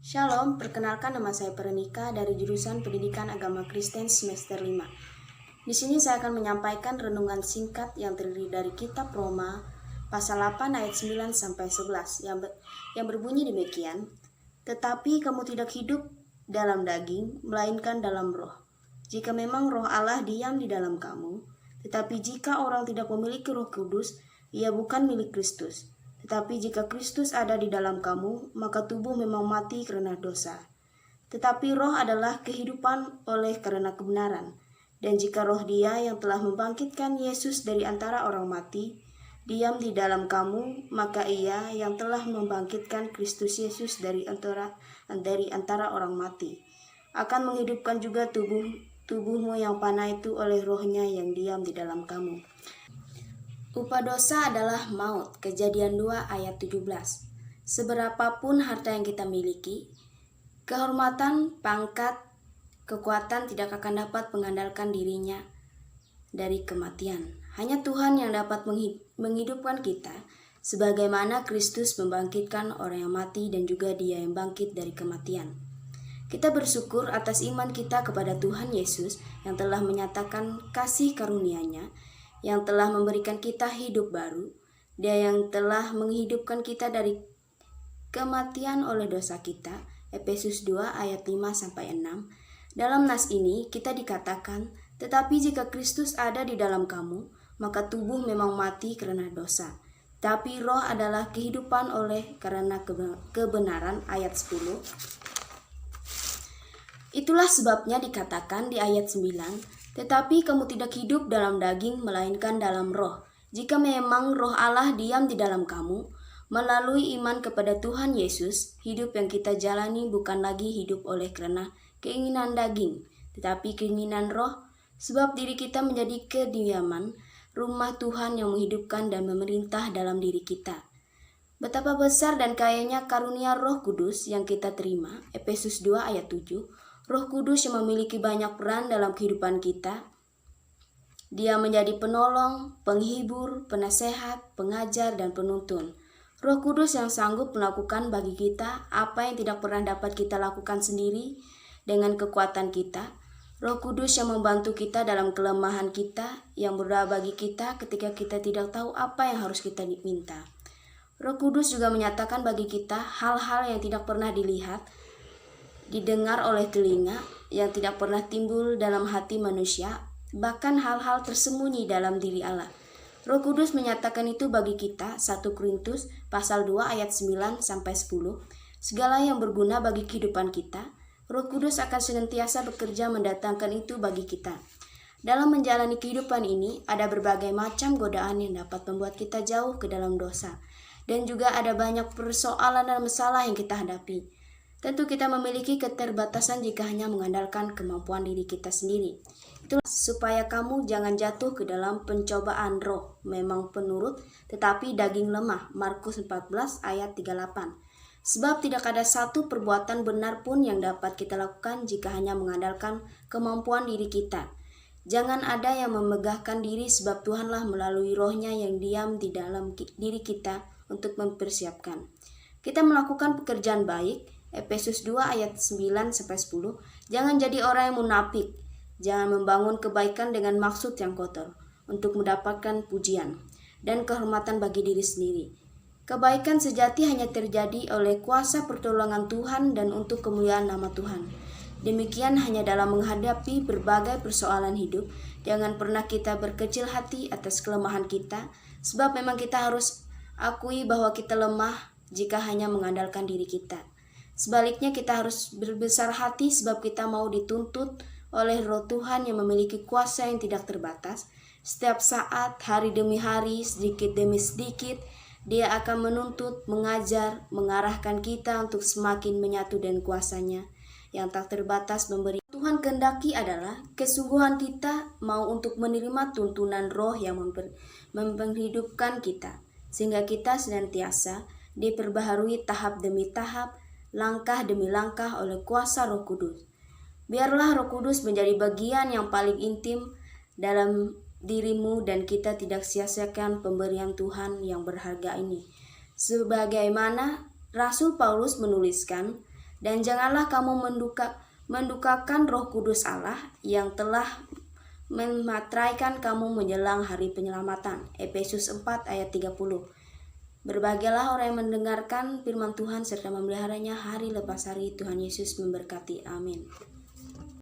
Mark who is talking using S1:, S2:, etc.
S1: Shalom, perkenalkan nama saya Perenika dari jurusan Pendidikan Agama Kristen semester 5. Di sini saya akan menyampaikan renungan singkat yang terdiri dari kitab Roma pasal 8 ayat 9 sampai 11 yang berbunyi demikian. Tetapi kamu tidak hidup dalam daging, melainkan dalam roh. Jika memang roh Allah diam di dalam kamu, tetapi jika orang tidak memiliki Roh Kudus, ia bukan milik Kristus. Tetapi jika Kristus ada di dalam kamu, maka tubuh memang mati karena dosa. Tetapi roh adalah kehidupan oleh karena kebenaran. Dan jika roh Dia yang telah membangkitkan Yesus dari antara orang mati, diam di dalam kamu, maka Ia yang telah membangkitkan Kristus Yesus dari antara orang mati, akan menghidupkan juga tubuhmu yang panah itu oleh rohnya yang diam di dalam kamu. Upah dosa adalah maut. Kejadian 2 ayat 17. Seberapapun harta yang kita miliki, kehormatan, pangkat, kekuatan tidak akan dapat mengandalkan dirinya dari kematian. Hanya Tuhan yang dapat menghidupkan kita, sebagaimana Kristus membangkitkan orang yang mati dan juga Dia yang bangkit dari kematian. Kita bersyukur atas iman kita kepada Tuhan Yesus yang telah menyatakan kasih karunia-Nya, yang telah memberikan kita hidup baru. Dia yang telah menghidupkan kita dari kematian oleh dosa kita. Efesus 2 ayat 5-6. Dalam nas ini kita dikatakan, tetapi jika Kristus ada di dalam kamu, maka tubuh memang mati karena dosa, tapi roh adalah kehidupan oleh karena kebenaran. Ayat 10. Itulah sebabnya dikatakan di ayat 9, tetapi kamu tidak hidup dalam daging, melainkan dalam roh. Jika memang roh Allah diam di dalam kamu, melalui iman kepada Tuhan Yesus, hidup yang kita jalani bukan lagi hidup oleh karena keinginan daging, tetapi keinginan roh, sebab diri kita menjadi kediaman, rumah Tuhan yang menghidupkan dan memerintah dalam diri kita. Betapa besar dan kayanya karunia Roh Kudus yang kita terima. Efesus 2 ayat 7. Roh Kudus yang memiliki banyak peran dalam kehidupan kita. Dia menjadi penolong, penghibur, penasehat, pengajar, dan penuntun. Roh Kudus yang sanggup melakukan bagi kita apa yang tidak pernah dapat kita lakukan sendiri dengan kekuatan kita. Roh Kudus yang membantu kita dalam kelemahan kita, yang berdoa bagi kita ketika kita tidak tahu apa yang harus kita minta. Roh Kudus juga menyatakan bagi kita hal-hal yang tidak pernah dilihat, didengar oleh telinga, yang tidak pernah timbul dalam hati manusia, bahkan hal-hal tersembunyi dalam diri Allah. Roh Kudus menyatakan itu bagi kita. 1 Korintus pasal 2 ayat 9-10. Segala yang berguna bagi kehidupan kita, Roh Kudus akan senantiasa bekerja mendatangkan itu bagi kita. Dalam menjalani kehidupan ini, ada berbagai macam godaan yang dapat membuat kita jauh ke dalam dosa. Dan juga ada banyak persoalan dan masalah yang kita hadapi. Tentu kita memiliki keterbatasan jika hanya mengandalkan kemampuan diri kita sendiri. Itulah supaya kamu jangan jatuh ke dalam pencobaan roh memang penurut, tetapi daging lemah. Markus 14 ayat 38. Sebab tidak ada satu perbuatan benar pun yang dapat kita lakukan jika hanya mengandalkan kemampuan diri kita. Jangan ada yang memegahkan diri, sebab Tuhanlah melalui rohnya yang diam di dalam diri kita untuk mempersiapkan kita melakukan pekerjaan baik. Efesus 2 ayat 9-10. Jangan jadi orang yang munafik. Jangan membangun kebaikan dengan maksud yang kotor untuk mendapatkan pujian dan kehormatan bagi diri sendiri. Kebaikan sejati hanya terjadi oleh kuasa pertolongan Tuhan dan untuk kemuliaan nama Tuhan. Demikian hanya dalam menghadapi berbagai persoalan hidup. Jangan pernah kita berkecil hati atas kelemahan kita, sebab memang kita harus akui bahwa kita lemah jika hanya mengandalkan diri kita. Sebaliknya kita harus berbesar hati sebab kita mau dituntut oleh Roh Tuhan yang memiliki kuasa yang tidak terbatas. Setiap saat, hari demi hari, sedikit demi sedikit, Dia akan menuntut, mengajar, mengarahkan kita untuk semakin menyatu dengan kuasa-Nya yang tak terbatas memberi. Tuhan kehendaki adalah kesungguhan kita mau untuk menerima tuntunan Roh yang menghidupkan kita, sehingga kita senantiasa diperbaharui tahap demi tahap, langkah demi langkah oleh kuasa Roh Kudus. Biarlah Roh Kudus menjadi bagian yang paling intim dalam dirimu dan kita tidak sia-siakan pemberian Tuhan yang berharga ini. Sebagaimana Rasul Paulus menuliskan, Dan janganlah kamu mendukakan Roh Kudus Allah yang telah mematraikan kamu menjelang hari penyelamatan. Efesus 4 ayat 30. Berbahagialah orang yang mendengarkan firman Tuhan serta memeliharanya hari lepas hari. Tuhan Yesus memberkati. Amin.